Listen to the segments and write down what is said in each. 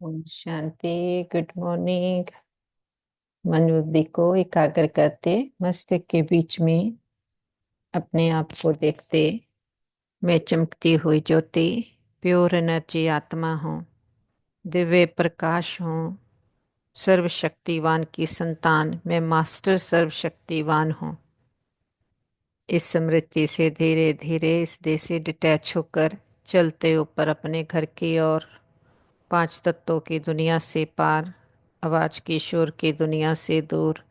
Om Shanti. Good morning. मन बुद्धि को एकाग्र करते, मस्तिष्क के बीच में अपने आप को देखते। मैं चमकती हुई ज्योति, प्योर एनर्जी आत्मा हूँ, दिव्य प्रकाश हूँ, सर्वशक्तिवान की संतान। मैं मास्टर सर्वशक्तिवान हूँ। इस स्मृति से धीरे धीरे इस देह से डिटैच होकर चलते ऊपर अपने घर की ओर, पांच तत्वों की दुनिया से पार, आवाज की शोर की दुनिया से दूर,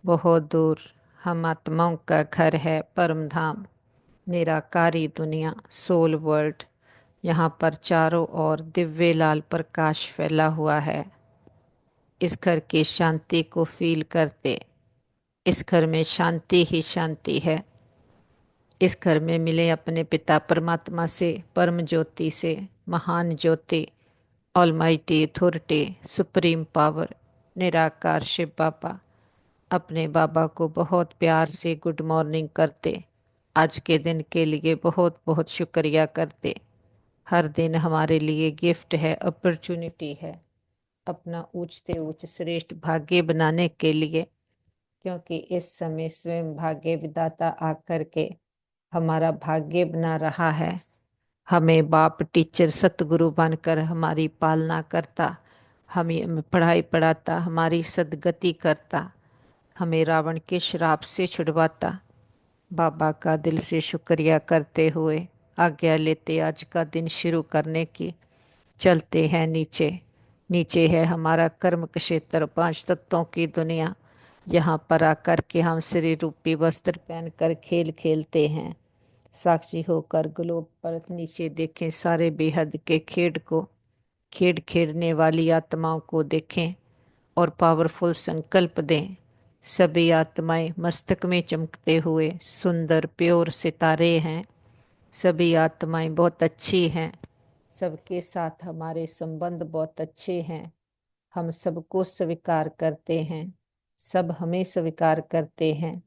बहुत दूर। हम आत्माओं का घर है परम धाम, निराकारी दुनिया, सोल वर्ल्ड। यहाँ पर चारों ओर दिव्य लाल प्रकाश फैला हुआ है। इस घर की शांति को फील करते। इस घर में शांति ही शांति है। इस घर में मिले अपने पिता परमात्मा से, परम ज्योति से, महान ज्योति, ऑलमाइटी अथॉरिटी, सुप्रीम पावर, निराकार शिव बाबा। अपने बाबा को बहुत प्यार से गुड मॉर्निंग करते। आज के दिन के लिए बहुत बहुत शुक्रिया करते। हर दिन हमारे लिए गिफ्ट है, अपॉर्चुनिटी है अपना ऊंचते ऊंच श्रेष्ठ भाग्य बनाने के लिए, क्योंकि इस समय स्वयं भाग्य विधाता आकर के हमारा भाग्य बना रहा है। हमें बाप टीचर सतगुरु बनकर हमारी पालना करता, हमें पढ़ाई पढ़ाता, हमारी सदगति करता, हमें रावण के श्राप से छुड़वाता। बाबा का दिल से शुक्रिया करते हुए आज्ञा लेते आज का दिन शुरू करने की। चलते हैं नीचे। नीचे है हमारा कर्म क्षेत्र, पांच तत्वों की दुनिया। यहाँ पर आकर के हम श्री रूपी वस्त्र पहनकर खेल खेलते हैं। साक्षी होकर ग्लोब पर नीचे देखें सारे बेहद के खेड को, खेड खेलने वाली आत्माओं को देखें और पावरफुल संकल्प दें। सभी आत्माएं मस्तक में चमकते हुए सुंदर प्योर सितारे हैं। सभी आत्माएं बहुत अच्छी हैं। सबके साथ हमारे संबंध बहुत अच्छे हैं। हम सबको स्वीकार करते हैं, सब हमें स्वीकार करते हैं।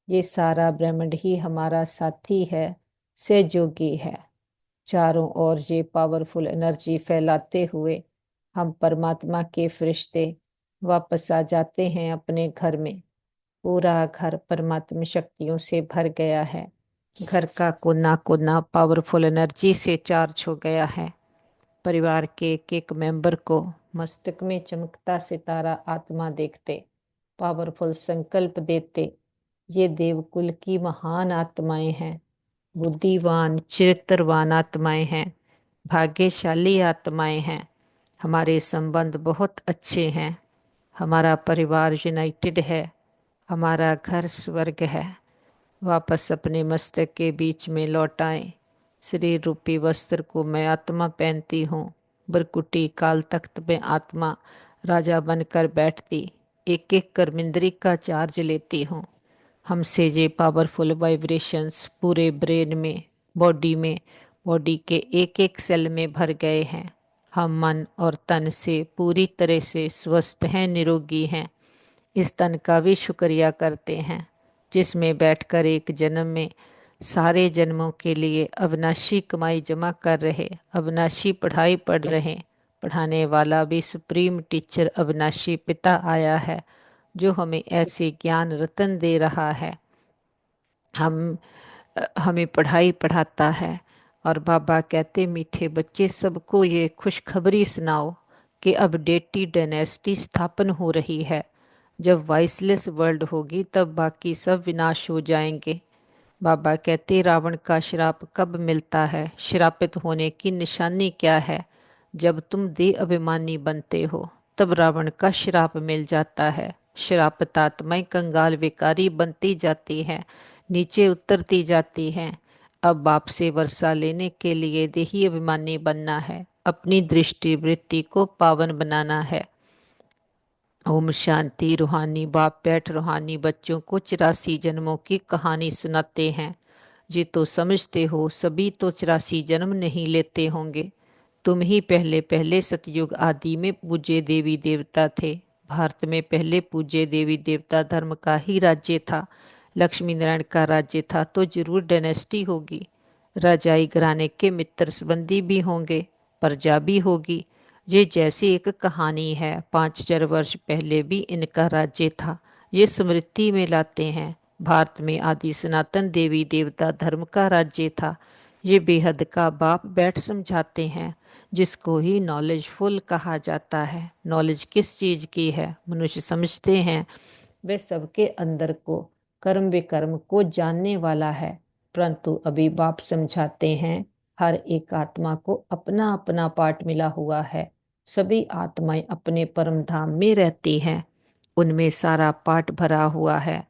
ये सारा ब्रह्मांड ही हमारा साथी है, सहयोगी है। चारों ओर ये पावरफुल एनर्जी फैलाते हुए हम परमात्मा के फरिश्ते वापस आ जाते हैं अपने घर में। पूरा घर परमात्मा शक्तियों से भर गया है। घर का कोना कोना पावरफुल एनर्जी से चार्ज हो गया है। परिवार के एक एक मेंबर को मस्तक में चमकता सितारा आत्मा देखते, पावरफुल संकल्प देते। ये देवकुल की महान आत्माएं हैं, बुद्धिवान चरित्रवान आत्माएं हैं, भाग्यशाली आत्माएं हैं। हमारे संबंध बहुत अच्छे हैं। हमारा परिवार यूनाइटेड है। हमारा घर स्वर्ग है। वापस अपने मस्तक के बीच में लौट आए। श्री रूपी वस्त्र को मैं आत्मा पहनती हूँ। बरकुटी काल तख्त में आत्मा राजा बनकर बैठती, एक एक कर्मेंद्री का चार्ज लेती हूँ। हमसे ये पावरफुल वाइब्रेशंस पूरे ब्रेन में, बॉडी में, बॉडी के एक एक सेल में भर गए हैं। हम मन और तन से पूरी तरह से स्वस्थ हैं, निरोगी हैं। इस तन का भी शुक्रिया करते हैं जिसमें बैठकर एक जन्म में सारे जन्मों के लिए अविनाशी कमाई जमा कर रहे, अविनाशी पढ़ाई पढ़ रहे। पढ़ाने वाला भी सुप्रीम टीचर अविनाशी पिता आया है, जो हमें ऐसे ज्ञान रतन दे रहा है। हमें पढ़ाई पढ़ाता है। और बाबा कहते, मीठे बच्चे सबको ये खुशखबरी सुनाओ कि अब डेटी डायनेस्टी स्थापन हो रही है। जब वाइसलेस वर्ल्ड होगी तब बाकी सब विनाश हो जाएंगे। बाबा कहते, रावण का श्राप कब मिलता है? श्रापित होने की निशानी क्या है? जब तुम देह अभिमानी बनते हो तब रावण का श्राप मिल जाता है। श्रापित आत्माएं कंगाल विकारी बनती जाती हैं, नीचे उतरती जाती हैं। अब बाप से वर्षा लेने के लिए देही अभिमानी बनना है, अपनी दृष्टि वृत्ति को पावन बनाना है। ओम शांति। रूहानी बाप बैठ रूहानी बच्चों को 84 जन्मों की कहानी सुनाते हैं। जी तो समझते हो, सभी तो 84 जन्म नहीं लेते होंगे। तुम ही पहले पहले सतयुग आदि में पूज्य देवी देवता थे। भारत में पहले पूज्य देवी देवता धर्म का ही राज्य था। लक्ष्मी नारायण का राज्य था तो जरूर डायनेस्टी होगी। राजाई घराने के मित्र संबंधी भी होंगे, प्रजा भी होगी। ये जैसी एक कहानी है। 5,000 वर्ष पहले भी इनका राज्य था। ये स्मृति में लाते हैं। भारत में आदि सनातन देवी देवता धर्म का राज्य था। ये बेहद का बाप बैठ समझाते हैं, जिसको ही नॉलेजफुल कहा जाता है। नॉलेज किस चीज की है? मनुष्य समझते हैं वे सबके अंदर को, कर्म विकर्म को जानने वाला है। परंतु अभी बाप समझाते हैं हर एक आत्मा को अपना अपना पाठ मिला हुआ है। सभी आत्माएं अपने परम धाम में रहती हैं। उनमें सारा पाठ भरा हुआ है।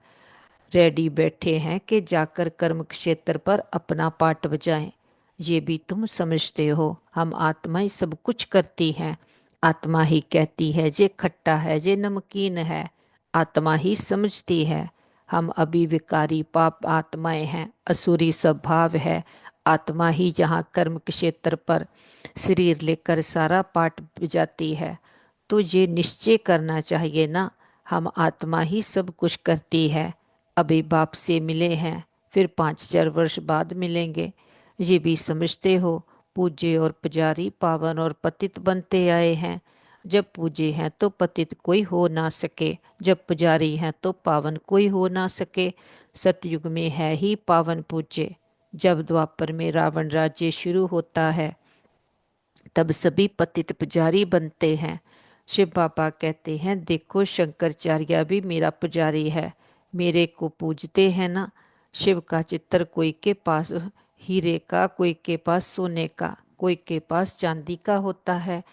रेडी बैठे हैं कि जाकर कर्म क्षेत्र पर अपना पाठ बजाएं। ये भी तुम समझते हो। हम आत्माएं सब कुछ करती हैं। आत्मा ही कहती है जे खट्टा है, जे नमकीन है। आत्मा ही समझती है। हम अभी विकारी पाप आत्माएं हैं। असुरी स्वभाव है। आत्मा ही जहाँ कर्म क्षेत्र पर शरीर लेकर सारा पाठ बजाती है। तो ये निश्चय करना चाहिए ना, हम आत्मा ही सब कुछ करती है। अभी बाप से मिले हैं, फिर 5,000 वर्ष बाद मिलेंगे। ये भी समझते हो। पूज्य और पुजारी पावन और पतित बनते आए हैं। जब पूज्य हैं तो पतित कोई हो ना सके, जब पुजारी हैं तो पावन कोई हो ना सके। सतयुग में है ही पावन पूज्य। जब द्वापर में रावण राज्य शुरू होता है, तब सभी पतित पुजारी बनते हैं। शिव बाबा कहते हैं, देखो शंकराचार्य भी मेरा पुजारी है, मेरे को पूजते हैं ना। शिव का चित्र कोई के पास हीरे का, कोई के पास सोने का, कोई के पास चांदी का होता है।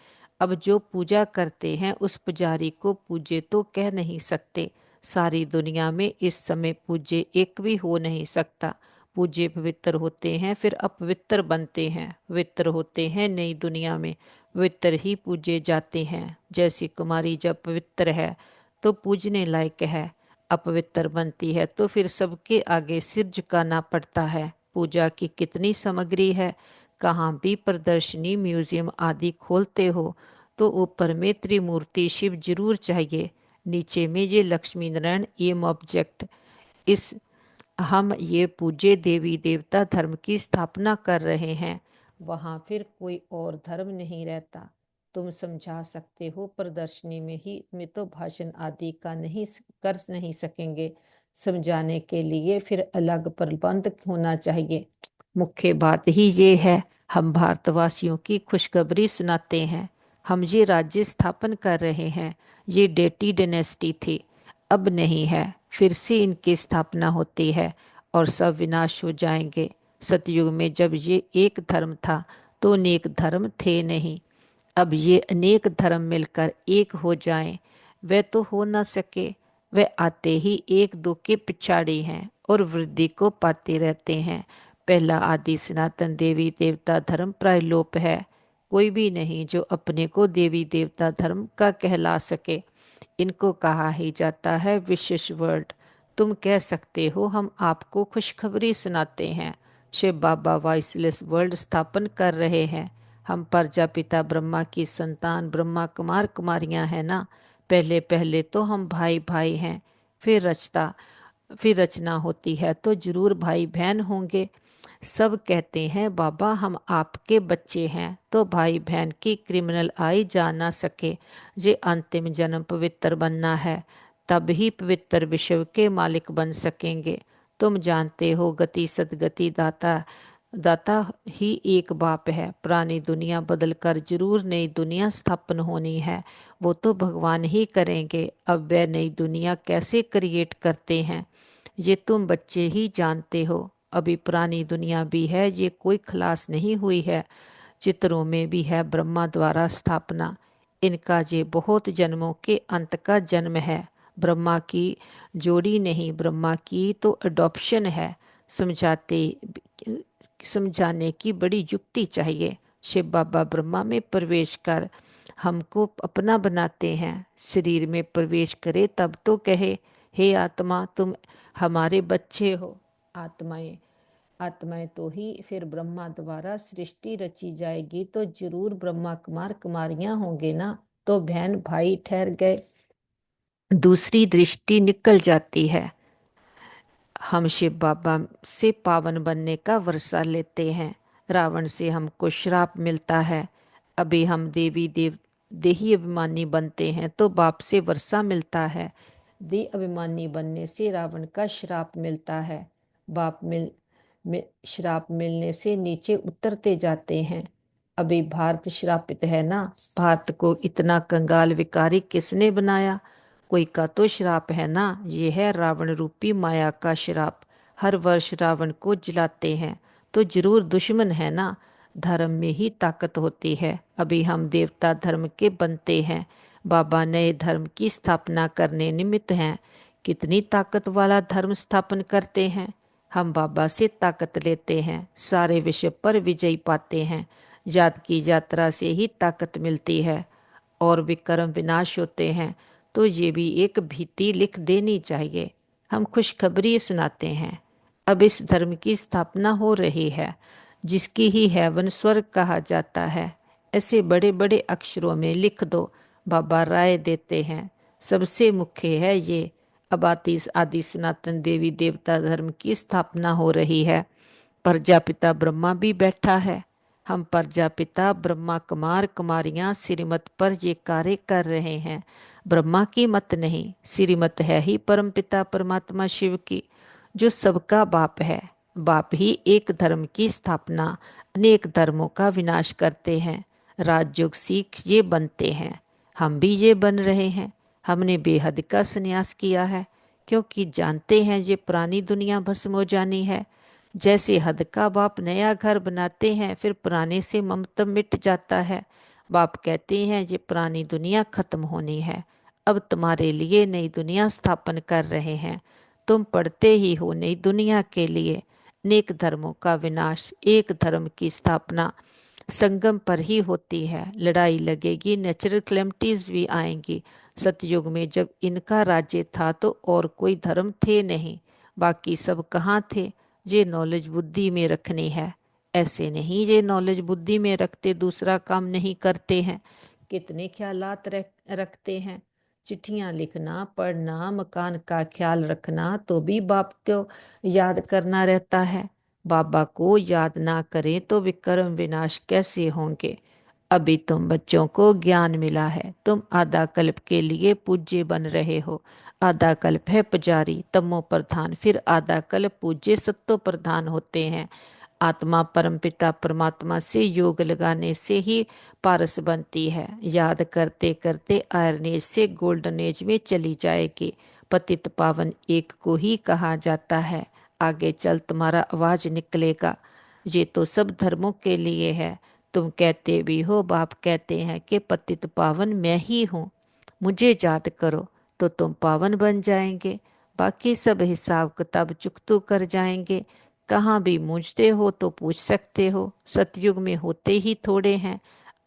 अब जो पूजा करते हैं उस पुजारी को पूज्य तो कह नहीं सकते। सारी दुनिया में इस समय पूज्य एक भी हो नहीं सकता। पूज्य पवित्र होते हैं, फिर अपवित्र बनते हैं। पवित्र होते हैं नई दुनिया में, पवित्र ही पूजे जाते हैं। जैसी कुमारी जब पवित्र है तो पूजने लायक है, अपवित्र बनती है तो फिर सबके आगे सिर झुकाना पड़ता है। पूजा की कितनी सामग्री है। कहाँ भी प्रदर्शनी म्यूजियम आदि खोलते हो तो ऊपर में त्रिमूर्ति शिव जरूर चाहिए, नीचे में ये लक्ष्मी नारायण एम ऑब्जेक्ट। इस हम ये पूज्य देवी देवता धर्म की स्थापना कर रहे हैं। वहाँ फिर कोई और धर्म नहीं रहता। तुम समझा सकते हो, प्रदर्शनी में ही में तो भाषण आदि का नहीं कर नहीं सकेंगे। समझाने के लिए फिर अलग प्रबंध होना चाहिए। मुख्य बात ही ये है, हम भारतवासियों की खुशखबरी सुनाते हैं। हम ये राज्य स्थापन कर रहे हैं। ये डेटी डायनेस्टी थी, अब नहीं है। फिर से इनकी स्थापना होती है और सब विनाश हो जाएंगे। सतयुग में जब ये एक धर्म था तो अनेक धर्म थे नहीं। अब ये अनेक धर्म मिलकर एक हो जाएं, वे तो हो ना सके। वे आते ही एक दो के पिछाड़ी हैं और वृद्धि को पाते रहते हैं। पहला आदि सनातन देवी देवता धर्म प्रायलोप है। कोई भी नहीं जो अपने को देवी देवता धर्म का कहला सके। इनको कहा ही जाता है विशेष वर्ल्ड। तुम कह सकते हो हम आपको खुशखबरी सुनाते हैं। शिव बाबा वॉइसलेस वर्ल्ड स्थापन कर रहे हैं। हम प्रजापिता ब्रह्मा की संतान ब्रह्मा कुमार कुमारियां हैं ना। पहले पहले तो हम भाई भाई हैं, फिर रचना होती है तो जरूर भाई बहन होंगे। सब कहते हैं बाबा हम आपके बच्चे हैं, तो भाई बहन की क्रिमिनल आई जा ना सके। जे अंतिम जन्म पवित्र बनना है, तब ही पवित्र विश्व के मालिक बन सकेंगे। तुम जानते हो गति सदगति दाता दाता ही एक बाप है। पुरानी दुनिया बदलकर जरूर नई दुनिया स्थापन होनी है। वो तो भगवान ही करेंगे। अब वे नई दुनिया कैसे क्रिएट करते हैं ये तुम बच्चे ही जानते हो। अभी पुरानी दुनिया भी है, ये कोई खलास नहीं हुई है। चित्रों में भी है ब्रह्मा द्वारा स्थापना। इनका ये बहुत जन्मों के अंत का जन्म है। ब्रह्मा की जोड़ी नहीं, ब्रह्मा की तो अडॉप्शन है। समझाते समझाने की बड़ी युक्ति चाहिए। शिव बाबा ब्रह्मा में प्रवेश कर हमको अपना बनाते हैं। शरीर में प्रवेश करे तब तो कहे, हे आत्मा तुम हमारे बच्चे हो। आत्माएं आत्माएं तो ही फिर ब्रह्मा द्वारा सृष्टि रची जाएगी तो जरूर ब्रह्मा कुमार कुमारियां होंगे ना। तो बहन भाई ठहर गए, दूसरी दृष्टि निकल जाती है। हम शिव बाबा से पावन बनने का वर्षा लेते हैं। रावण से हमको श्राप मिलता है। अभी हम देवी देव देही अभिमानी बनते हैं तो बाप से वर्षा मिलता है। देह अभिमानी बनने से रावण का श्राप मिलता है। श्राप मिलने से नीचे उतरते जाते हैं। अभी भारत श्रापित है ना। भारत को इतना कंगाल विकारी किसने बनाया? कोई का तो श्राप है ना। ये है रावण रूपी माया का श्राप। हर वर्ष रावण को जलाते हैं तो जरूर दुश्मन है ना। धर्म में ही ताकत होती है। अभी हम देवता धर्म के बनते हैं। बाबा नए धर्म की स्थापना करने निमित्त हैं। कितनी ताकत वाला धर्म स्थापन करते हैं। हम बाबा से ताकत लेते हैं, सारे विश्व पर विजय पाते हैं। जात की यात्रा से ही ताकत मिलती है और विक्रम विनाश होते हैं। तो ये भी एक भीति लिख देनी चाहिए। हम खुशखबरी सुनाते हैं। अब इस धर्म की स्थापना हो रही है जिसकी ही हेवन स्वर्ग कहा जाता है। ऐसे बड़े बड़े अक्षरों में लिख दो। बाबा राय देते हैं। सबसे मुख्य है ये। अब आदि सनातन देवी देवता धर्म की स्थापना हो रही है। प्रजापिता ब्रह्मा भी बैठा है। हम प्रजापिता ब्रह्मा कुमार कुमारियां श्रीमत पर ये कार्य कर रहे हैं। ब्रह्मा की मत नहीं, श्रीमत है ही परमपिता परमात्मा शिव की, जो सबका बाप है। बाप ही एक धर्म की स्थापना, अनेक धर्मों का विनाश करते हैं। राजयोग सीख ये बनते हैं। हम भी ये बन रहे हैं। हमने बेहद का संन्यास किया है क्योंकि जानते हैं ये पुरानी दुनिया भस्म हो जानी है। जैसे हद का बाप नया घर बनाते हैं फिर पुराने से ममत्व मिट जाता है। बाप कहते हैं ये पुरानी दुनिया खत्म होनी है। अब तुम्हारे लिए नई दुनिया स्थापन कर रहे हैं। तुम पढ़ते ही हो नई दुनिया के लिए। अनेक धर्मों का विनाश, एक धर्म की स्थापना संगम पर ही होती है। लड़ाई लगेगी, नेचुरल कैलेमिटीज भी आएंगी। सतयुग में जब इनका राज्य था तो और कोई धर्म थे नहीं। बाकी सब कहाँ थे? ये नॉलेज बुद्धि में रखनी है। ऐसे नहीं ये नॉलेज बुद्धि में रखते दूसरा काम नहीं करते हैं। कितने ख्यालात रखते हैं। चिट्ठियां लिखना, पढ़ना, मकान का ख्याल रखना तो भी बाप को याद करना रहता है। बाबा को याद ना करें तो विक्रम विनाश कैसे होंगे। अभी तुम बच्चों को ज्ञान मिला है। तुम आधा कल्प के लिए पूज्य बन रहे हो। आधा कल्प है पुजारी तमो प्रधान, फिर आधा कल्प पूज्य सत्तो प्रधान होते हैं। आत्मा परमपिता परमात्मा से योग लगाने से ही पारस बनती है। याद करते करते आयरन एज से गोल्डन एज में चली जाएगी। पतित पावन एक को ही कहा जाता है। आगे चल तुम्हारा आवाज निकलेगा। ये तो सब धर्मों के लिए है। तुम कहते भी हो, बाप कहते हैं कि पतित पावन मैं ही हूँ। मुझे याद करो तो तुम पावन बन जाएंगे। बाकी सब हिसाब किताब चुकतू कर जाएंगे। कहाँ भी पूछते हो तो पूछ सकते हो। सतयुग में होते ही थोड़े हैं।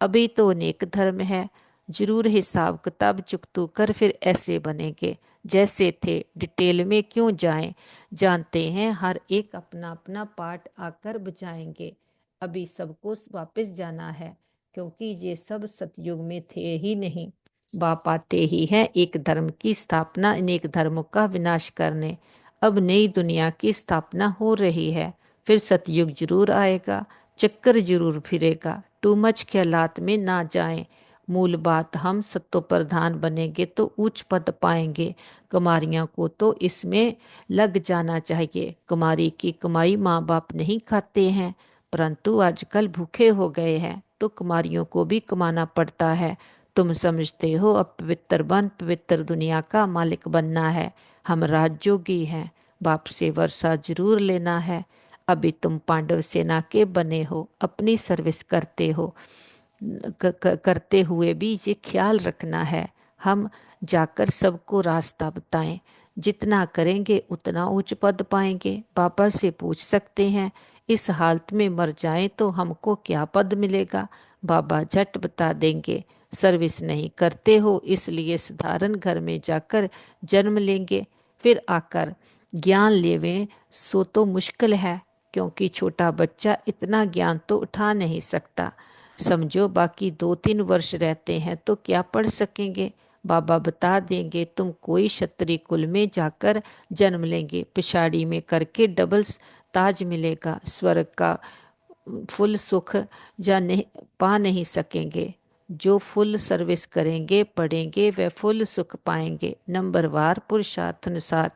अभी तो अनेक धर्म है। जरूर हिसाब किताब चुकतू कर फिर ऐसे बनेंगे जैसे थे। डिटेल में क्यों जाएं। जानते हैं हर एक अपना अपना पार्ट आकर बजाएंगे। अभी सबको वापस जाना है क्योंकि ये सब सतयुग में थे ही नहीं। बाप आते ही है एक धर्म की स्थापना, अनेक धर्मों का विनाश करने। अब नई दुनिया की स्थापना हो रही है। फिर सतयुग जरूर आएगा। चक्कर जरूर फिरेगा। टू मच ख्यालात में ना जाएं। मूल बात हम सत्तो प्रधान बनेंगे तो उच्च पद पाएंगे। कुमारियों को तो इसमें लग जाना चाहिए। कुमारी की कमाई माँ बाप नहीं खाते हैं, परंतु आजकल भूखे हो गए हैं तो कुमारियों को भी कमाना पड़ता है। तुम समझते हो अब पवित्र बन पवित्र दुनिया का मालिक बनना है। हम राजयोगी हैं। बाप से वर्षा जरूर लेना है। अभी तुम पांडव सेना के बने हो, अपनी सर्विस करते हो। करते हुए भी ये ख्याल रखना है हम जाकर सबको रास्ता बताएं। जितना करेंगे उतना उच्च पद पाएंगे। बाबा से पूछ सकते हैं इस हालत में मर जाएं तो हमको क्या पद मिलेगा। बाबा झट बता देंगे। सर्विस नहीं करते हो इसलिए साधारण घर में जाकर जन्म लेंगे, फिर आकर ज्ञान लेवें सो तो मुश्किल है क्योंकि छोटा बच्चा इतना ज्ञान तो उठा नहीं सकता। समझो बाकी 2-3 वर्ष रहते हैं तो क्या पढ़ सकेंगे। बाबा बता देंगे तुम कोई क्षत्रिय कुल में जाकर जन्म लेंगे, पिछाड़ी में करके डबल ताज मिलेगा। स्वर्ग का फुल सुख जा नहीं पा नहीं सकेंगे। जो फुल सर्विस करेंगे पढ़ेंगे वे फुल सुख पाएंगे। नंबरवार पुरुषार्थ अनुसार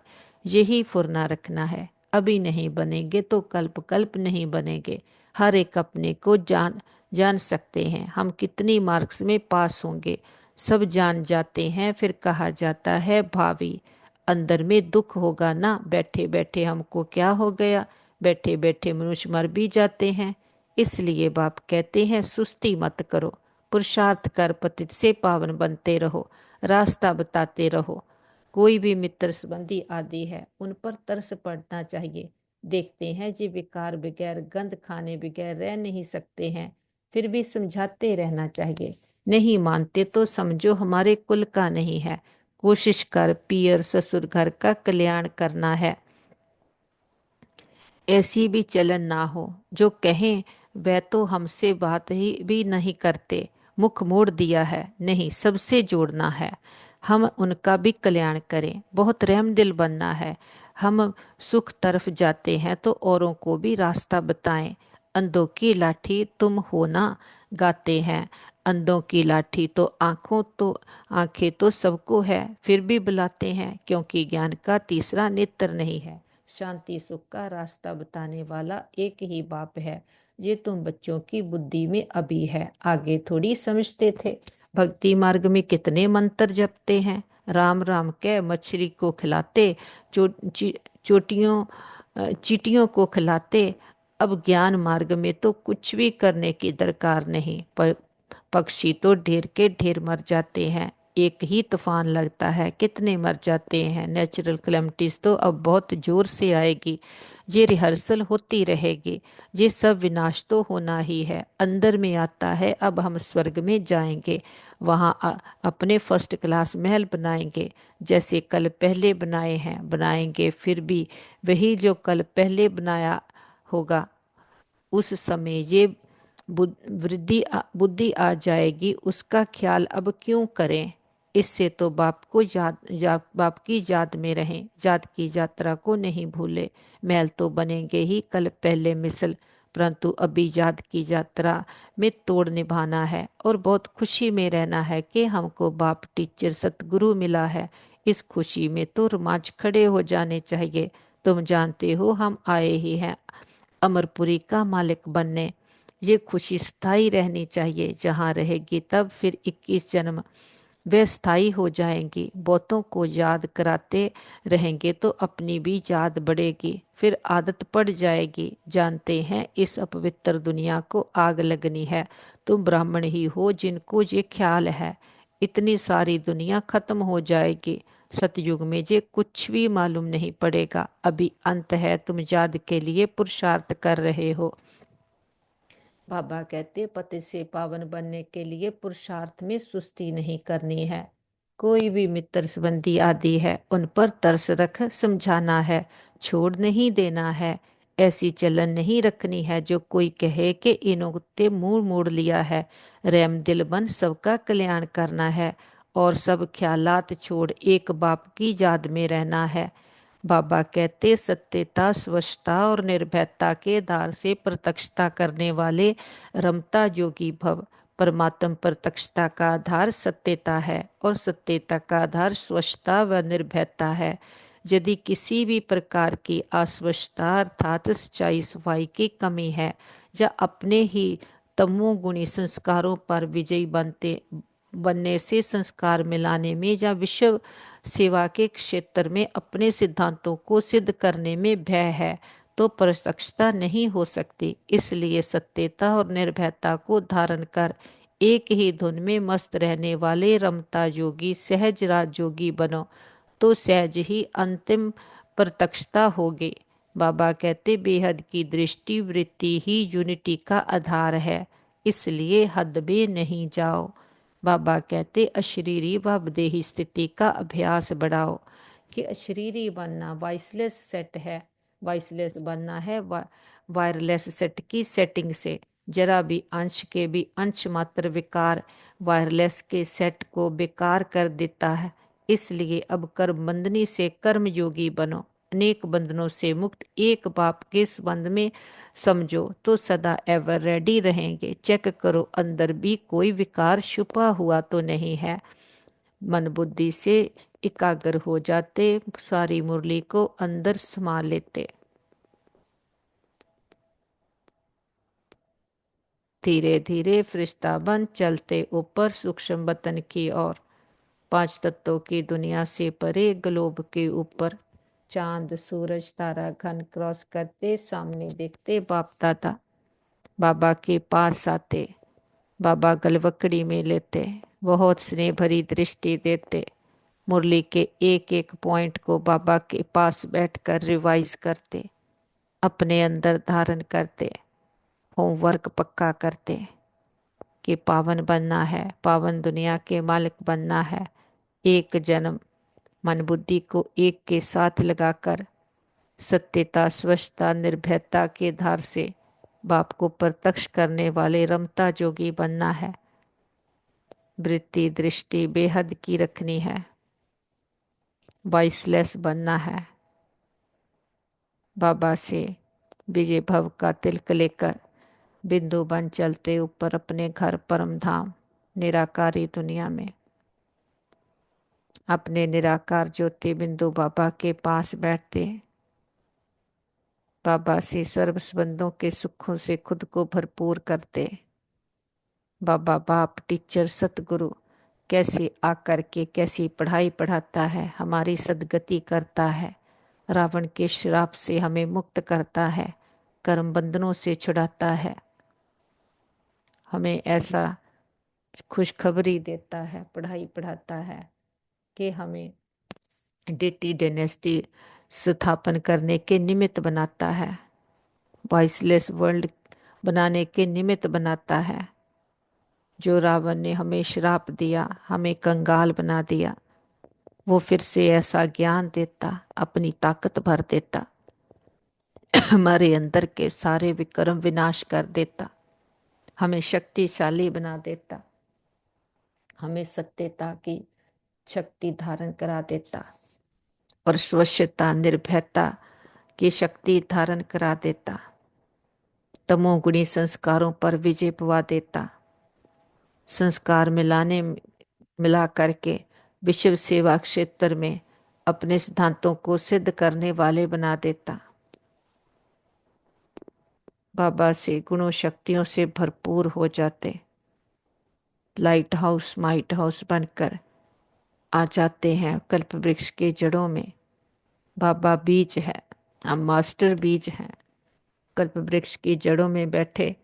यही फुरना रखना है। अभी नहीं बनेंगे तो कल्प कल्प नहीं बनेंगे। हर एक अपने को जान जान सकते हैं। हम कितनी मार्क्स में पास होंगे सब जान जाते हैं। फिर कहा जाता है भावी। अंदर में दुख होगा ना, बैठे बैठे हमको क्या हो गया, बैठे बैठे मनुष्य मर भी जाते हैं। इसलिए बाप कहते हैं सुस्ती मत करो, पुरुषार्थ कर पतित से पावन बनते रहो, रास्ता बताते रहो। कोई भी मित्र संबंधी आदि है उन पर तरस पड़ना चाहिए। देखते हैं जी विकार बगैर गंध खाने बगैर रह नहीं सकते हैं, फिर भी समझाते रहना चाहिए। नहीं मानते तो समझो हमारे कुल का नहीं है। कोशिश कर पियर ससुर घर का कल्याण करना है। ऐसी भी चलन ना हो जो कहें वह तो हमसे बात ही भी नहीं करते, मुख मोड़ दिया है। नहीं, सबसे जोड़ना है। हम उनका भी कल्याण करें, बहुत रहम दिल बनना है। हम सुख तरफ जाते हैं तो औरों को भी रास्ता बताएं। अंधों की लाठी तुम हो ना, गाते हैं। अंधों की लाठी तो आंखें तो सबको है, फिर भी बुलाते हैं, क्योंकि ज्ञान का तीसरा नेत्र नहीं है। शांति सुख का रास्ता बताने वाला एक ही बाप है। ये तुम बच्चों की बुद्धि में अभी है, आगे थोड़ी समझते थे। भक्ति मार्ग में कितने मंत्र जपते हैं। राम राम कह मछली को खिलाते, चोटियों चीटियों को खिलाते। अब ज्ञान मार्ग में तो कुछ भी करने की दरकार नहीं। पर पक्षी तो ढेर के ढेर मर जाते हैं। एक ही तूफान लगता है कितने मर जाते हैं। नेचुरल क्लेमिटीज तो अब बहुत जोर से आएगी। ये रिहर्सल होती रहेगी। ये सब विनाश तो होना ही है। अंदर में आता है अब हम स्वर्ग में जाएंगे, वहाँ अपने फर्स्ट क्लास महल बनाएंगे, जैसे कल पहले बनाए हैं बनाएंगे। फिर भी वही जो कल पहले बनाया होगा। उस समय ये बुद्धि आ जाएगी, उसका ख्याल अब क्यों करें। इससे तो बाप की याद में रहें, याद की यात्रा को नहीं भूले। महल तो बनेंगे ही कल पहले मिसल, परंतु अभी याद की यात्रा में तोड़ निभाना है और बहुत खुशी में रहना है कि हमको बाप टीचर सतगुरु मिला है। इस खुशी में तो रोमांच खड़े हो जाने चाहिए। तुम जानते हो हम आए ही हैं अमरपुरी का मालिक बनने। ये खुशी स्थायी रहनी चाहिए। जहाँ रहेगी तब फिर 21 जन्म वे स्थायी हो जाएंगी। बहुतों को याद कराते रहेंगे तो अपनी भी याद बढ़ेगी, फिर आदत पड़ जाएगी। जानते हैं इस अपवित्र दुनिया को आग लगनी है। तुम ब्राह्मण ही हो जिनको ये ख्याल है। इतनी सारी दुनिया खत्म हो जाएगी। सतयुग में जे कुछ भी मालूम नहीं पड़ेगा। अभी अंत है, तुम याद के लिए पुरुषार्थ कर रहे हो। बाबा कहते पति से पावन बनने के लिए पुरुषार्थ में सुस्ती नहीं करनी है। कोई भी मित्र संबंधी आदि है उन पर तरस रख समझाना है, छोड़ नहीं देना है। ऐसी चलन नहीं रखनी है जो कोई कहे कि इन्होंने मुंह मोड़ लिया है। रहम दिल बन सबका कल्याण करना है और सब ख्यालात छोड़ एक बाप की याद में रहना है। बाबा कहते सत्यता स्वच्छता और निर्भयता के आधार से प्रत्यक्षता करने वाले रमता योगी भव। परमात्म प्रत्यक्षता का आधार सत्यता है और सत्यता का आधार स्वच्छता व निर्भयता है। यदि किसी भी प्रकार की अस्वच्छता अर्थात सच्चाई सफाई की कमी है या अपने ही तमोगुणी संस्कारों पर विजयी बनने से संस्कार मिलाने में या विश्व सेवा के क्षेत्र में अपने सिद्धांतों को सिद्ध करने में भय है तो प्रत्यक्षता नहीं हो सकती। इसलिए सत्यता और निर्भयता को धारण कर एक ही धुन में मस्त रहने वाले रमता योगी सहज राज योगी बनो तो सहज ही अंतिम प्रत्यक्षता होगी। बाबा कहते बेहद की दृष्टि वृत्ति ही यूनिटी का आधार है, इसलिए हद में नहीं जाओ। बाबा कहते अशरीरी व विदेही स्थिति का अभ्यास बढ़ाओ। कि अशरीरी बनना वॉइसलेस सेट है, वॉइसलेस बनना है वायरलेस सेट की सेटिंग से। जरा भी अंश के भी अंश मात्र विकार वायरलेस के सेट को बेकार कर देता है। इसलिए अब कर्म बंदनी से कर्म योगी बनो। अनेक बंधनों से मुक्त एक बाप के संबंध में समझो तो सदा एवर रेडी रहेंगे। चेक करो अंदर भी कोई विकार छुपा हुआ तो नहीं है। मन बुद्धि से एकाग्र हो जाते, सारी मुरली को अंदर समा लेते। धीरे धीरे फरिश्ता बन चलते ऊपर सूक्ष्म वतन की ओर। पांच तत्वों की दुनिया से परे ग्लोब के ऊपर चांद सूरज तारा घन क्रॉस करते सामने देखते बाप दादा बाबा के पास आते। बाबा गलवकड़ी में लेते, बहुत स्नेह भरी दृष्टि देते। मुरली के एक एक पॉइंट को बाबा के पास बैठकर रिवाइज करते, अपने अंदर धारण करते, होमवर्क पक्का करते कि पावन बनना है, पावन दुनिया के मालिक बनना है। एक जन्म मन बुद्धि को एक के साथ लगाकर सत्यता स्वच्छता निर्भयता के धार से बाप को प्रत्यक्ष करने वाले रमता जोगी बनना है। वृत्ति दृष्टि बेहद की रखनी है, वॉइसलेस बनना है। बाबा से विजय भव का तिलक लेकर बिंदु बन चलते ऊपर अपने घर परम धाम निराकारी दुनिया में। अपने निराकार ज्योति बिंदु बाबा के पास बैठते, बाबा से सर्व संबंधों के सुखों से खुद को भरपूर करते। बाबा बाप टीचर सतगुरु कैसे आकर के कैसी पढ़ाई पढ़ाता है, हमारी सदगति करता है, रावण के श्राप से हमें मुक्त करता है, कर्म बंधनों से छुड़ाता है, हमें ऐसा खुशखबरी देता है, पढ़ाई पढ़ाता है कि हमें डेटी डेनेस्टी स्थापन करने के निमित्त बनाता है, वॉइसलेस वर्ल्ड बनाने के निमित्त बनाता है। जो रावण ने हमें श्राप दिया, हमें कंगाल बना दिया, वो फिर से ऐसा ज्ञान देता, अपनी ताकत भर देता, हमारे अंदर के सारे विक्रम विनाश कर देता, हमें शक्तिशाली बना देता, हमें सत्यता की शक्ति धारण करा देता और स्वच्छता निर्भयता की शक्ति धारण करा देता, तमोगुणी संस्कारों पर विजय पवा देता, संस्कार मिला करके विश्व सेवा क्षेत्र में अपने सिद्धांतों को सिद्ध करने वाले बना देता। बाबा से गुणों शक्तियों से भरपूर हो जाते, लाइट हाउस माइट हाउस बनकर आ जाते हैं कल्प वृक्ष के जड़ों में। बाबा बीज है, हम मास्टर बीज हैं। कल्प वृक्ष की जड़ों में बैठे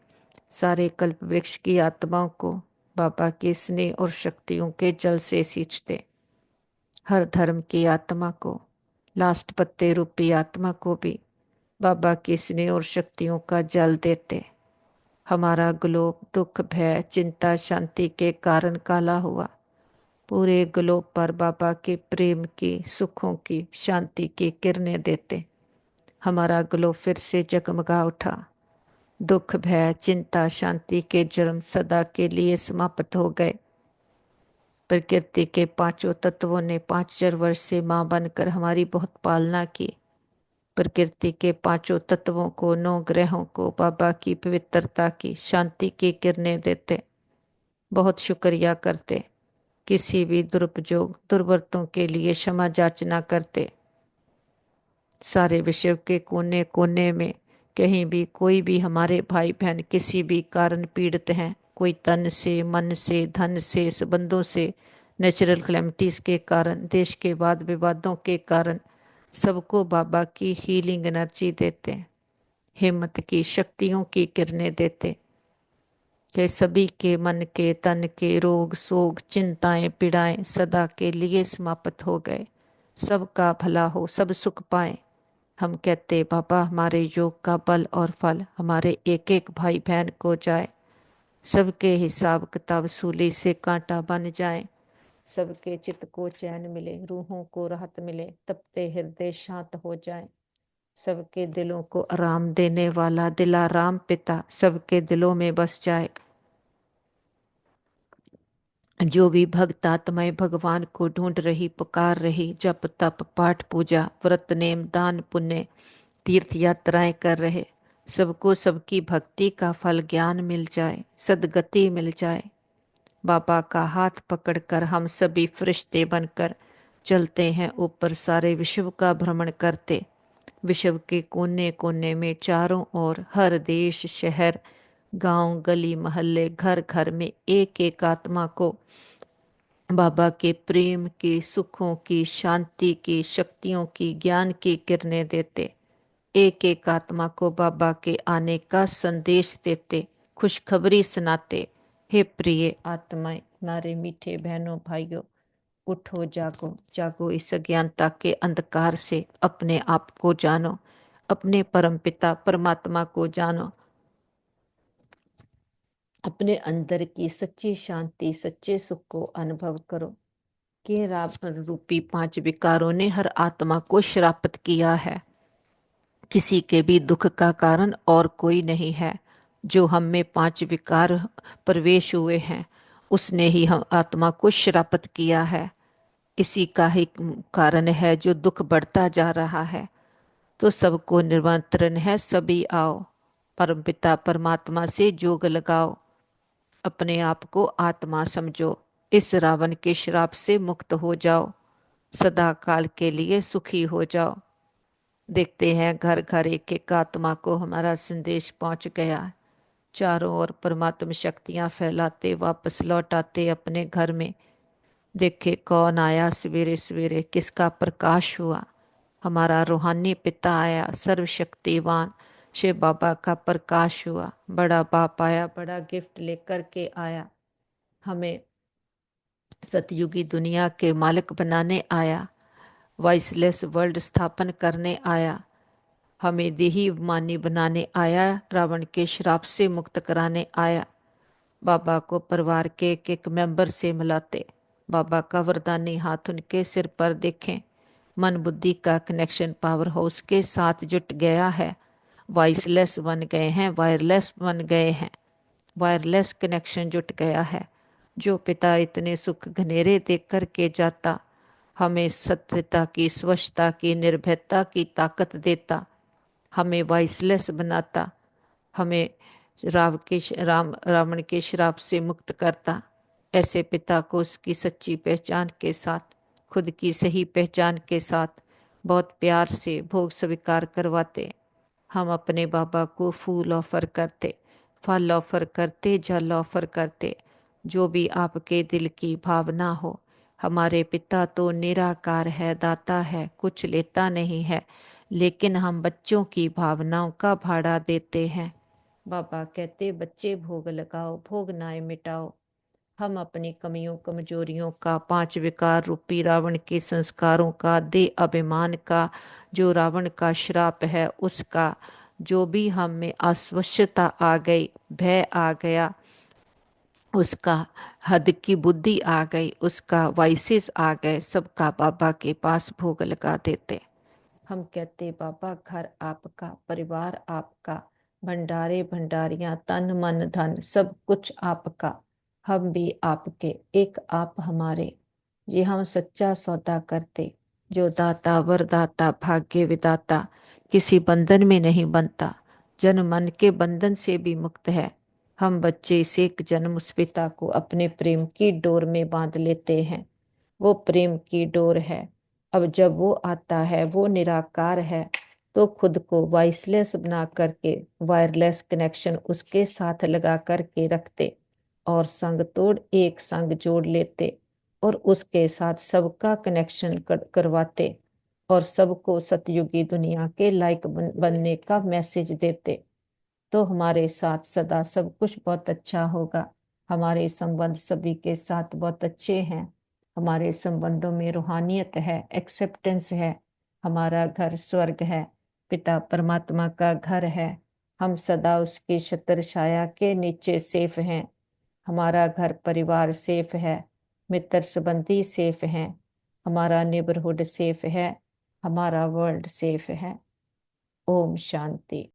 सारे कल्प वृक्ष की आत्माओं को बाबा के स्नेह और शक्तियों के जल से सींचते। हर धर्म की आत्मा को, लास्ट पत्ते रूपी आत्मा को भी बाबा के स्नेह और शक्तियों का जल देते। हमारा ग्लोब दुख भय चिंता शांति के कारण काला हुआ, पूरे ग्लोब पर बाबा के प्रेम की सुखों की शांति की किरणें देते। हमारा ग्लोब फिर से जगमगा उठा, दुख भय चिंता शांति के जन्म सदा के लिए समाप्त हो गए। प्रकृति के पांचों तत्वों ने 5000 वर्ष से मां बनकर हमारी बहुत पालना की। प्रकृति के पांचों तत्वों को, 9 ग्रहों को बाबा की पवित्रता की शांति की किरणें देते, बहुत शुक्रिया करते, किसी भी दुरुपयोग दुर्वृत्तों के लिए क्षमा याचना करते। सारे विश्व के कोने कोने में कहीं भी कोई भी हमारे भाई बहन किसी भी कारण पीड़ित हैं, कोई तन से मन से धन से संबंधों से नेचुरल क्लैमिटीज के कारण देश के वाद विवादों के कारण, सबको बाबा की हीलिंग एनर्जी देते, हिम्मत की शक्तियों की किरणें देते कि सभी के मन के तन के रोग शोक चिंताएं पीड़ाएं सदा के लिए समाप्त हो गए, सबका भला हो, सब सुख पाएं। हम कहते बाबा हमारे योग का बल और फल हमारे एक एक भाई बहन को जाए, सबके हिसाब किताब सूली से कांटा बन जाए, सबके चित्त को चैन मिले, रूहों को राहत मिले, तपते हृदय शांत हो जाए, सबके दिलों को आराम देने वाला दिलाराम पिता सबके दिलों में बस जाए। जो भी भक्त आत्माएं भगवान को ढूंढ रही, पुकार रही, जप तप पाठ पूजा व्रत नेम दान पुण्य तीर्थ यात्राएं कर रहे, सबको सबकी भक्ति का फल ज्ञान मिल जाए, सद्गति मिल जाए। बाबा का हाथ पकड़कर हम सभी फरिश्ते बनकर चलते हैं ऊपर, सारे विश्व का भ्रमण करते। विश्व के कोने कोने में चारों ओर, हर देश शहर गांव गली मोहल्ले घर घर में एक एक आत्मा को बाबा के प्रेम की, सुखों की, शांति की, शक्तियों की, ज्ञान की किरणें देते। एक एक आत्मा को बाबा के आने का संदेश देते, खुशखबरी सुनाते। हे प्रिय आत्माएं, हमारे मीठे बहनों भाइयों, उठो जागो, जागो इस अज्ञानता के अंधकार से, अपने आप को जानो, अपने परम पिता परमात्मा को जानो, अपने अंदर की सच्ची शांति सच्चे सुख को अनुभव करो। कि रावण रूपी 5 विकारों ने हर आत्मा को श्रापित किया है। किसी के भी दुख का कारण और कोई नहीं है। जो हम में 5 विकार प्रवेश हुए हैं, उसने ही हम आत्मा को श्रापित किया है। इसी का ही कारण है जो दुख बढ़ता जा रहा है। तो सबको निमंत्रण है, सभी आओ, परमपिता परमात्मा से जोग लगाओ, अपने आप को आत्मा समझो, इस रावण के श्राप से मुक्त हो जाओ, सदा काल के लिए सुखी हो जाओ। देखते हैं घर घर एक एक आत्मा को हमारा संदेश पहुंच गया है। चारों ओर परमात्मा शक्तियां फैलाते वापस लौट आते अपने घर में। देखे कौन आया सवेरे सवेरे, किसका प्रकाश हुआ। हमारा रूहानी पिता आया, सर्वशक्तिवान शिव बाबा का प्रकाश हुआ। बड़ा बाप आया, बड़ा गिफ्ट लेकर के आया, हमें सतयुगी दुनिया के मालिक बनाने आया, वॉइसलेस वर्ल्ड स्थापन करने आया, हमें देही मानी बनाने आया, रावण के श्राप से मुक्त कराने आया। बाबा को परिवार के एक एक मेंबर से मिलाते। बाबा का वरदानी हाथ उनके सिर पर देखें। मन बुद्धि का कनेक्शन पावर हाउस के साथ जुट गया है। वॉइसलेस बन गए हैं, वायरलेस बन गए हैं, वायरलेस कनेक्शन जुट गया है। जो पिता इतने सुख घनेरे देख कर के जाता, हमें सत्यता की, स्वच्छता की, निर्भयता की ताकत देता, हमें वॉइसलेस बनाता, हमें रावण के श्राप से मुक्त करता। ऐसे पिता को उसकी सच्ची पहचान के साथ, खुद की सही पहचान के साथ बहुत प्यार से भोग स्वीकार करवाते। हम अपने बाबा को फूल ऑफर करते, फल ऑफर करते, जल ऑफर करते, जो भी आपके दिल की भावना हो। हमारे पिता तो निराकार है, दाता है, कुछ लेता नहीं है, लेकिन हम बच्चों की भावनाओं का भाड़ा देते हैं। बाबा कहते बच्चे भोग लगाओ, भोग नाए मिटाओ। हम अपनी कमियों कमजोरियों का, 5 विकार रूपी रावण के संस्कारों का, दे अभिमान का, जो रावण का श्राप है उसका, जो भी हम में अस्वच्छता आ गई, भय आ गया, उसका हद की बुद्धि आ गई, उसका वाइसेस आ गए, सबका बाबा के पास भोग लगा देते। हम कहते बाबा घर आपका, परिवार आपका, भंडारे भंडारियां, तन मन धन सब कुछ आपका, हम भी आपके, एक आप हमारे। ये हम सच्चा सौदा करते। जो दाता वरदाता भाग्य विदाता किसी बंधन में नहीं बनता, जन मन के बंधन से भी मुक्त है। हम बच्चे से एक जन्म उस पिता को अपने प्रेम की डोर में बांध लेते हैं। वो प्रेम की डोर है। अब जब वो आता है, वो निराकार है, तो खुद को वॉइसलेस बना करके वायरलेस कनेक्शन उसके साथ लगा करके रखते और संग तोड़ एक संग जोड़ लेते और उसके साथ सबका कनेक्शन करवाते और सबको सतयुगी दुनिया के लायक बनने का मैसेज देते। तो हमारे साथ सदा सब कुछ बहुत अच्छा होगा। हमारे संबंध सभी के साथ बहुत अच्छे हैं। हमारे संबंधों में रूहानियत है, एक्सेप्टेंस है। हमारा घर स्वर्ग है, पिता परमात्मा का घर है। हम सदा उसकी छत्र छाया के नीचे सेफ हैं। हमारा घर परिवार सेफ है, मित्र संबंधी सेफ हैं, हमारा नेबरहुड सेफ है, हमारा वर्ल्ड सेफ है। ओम शांति।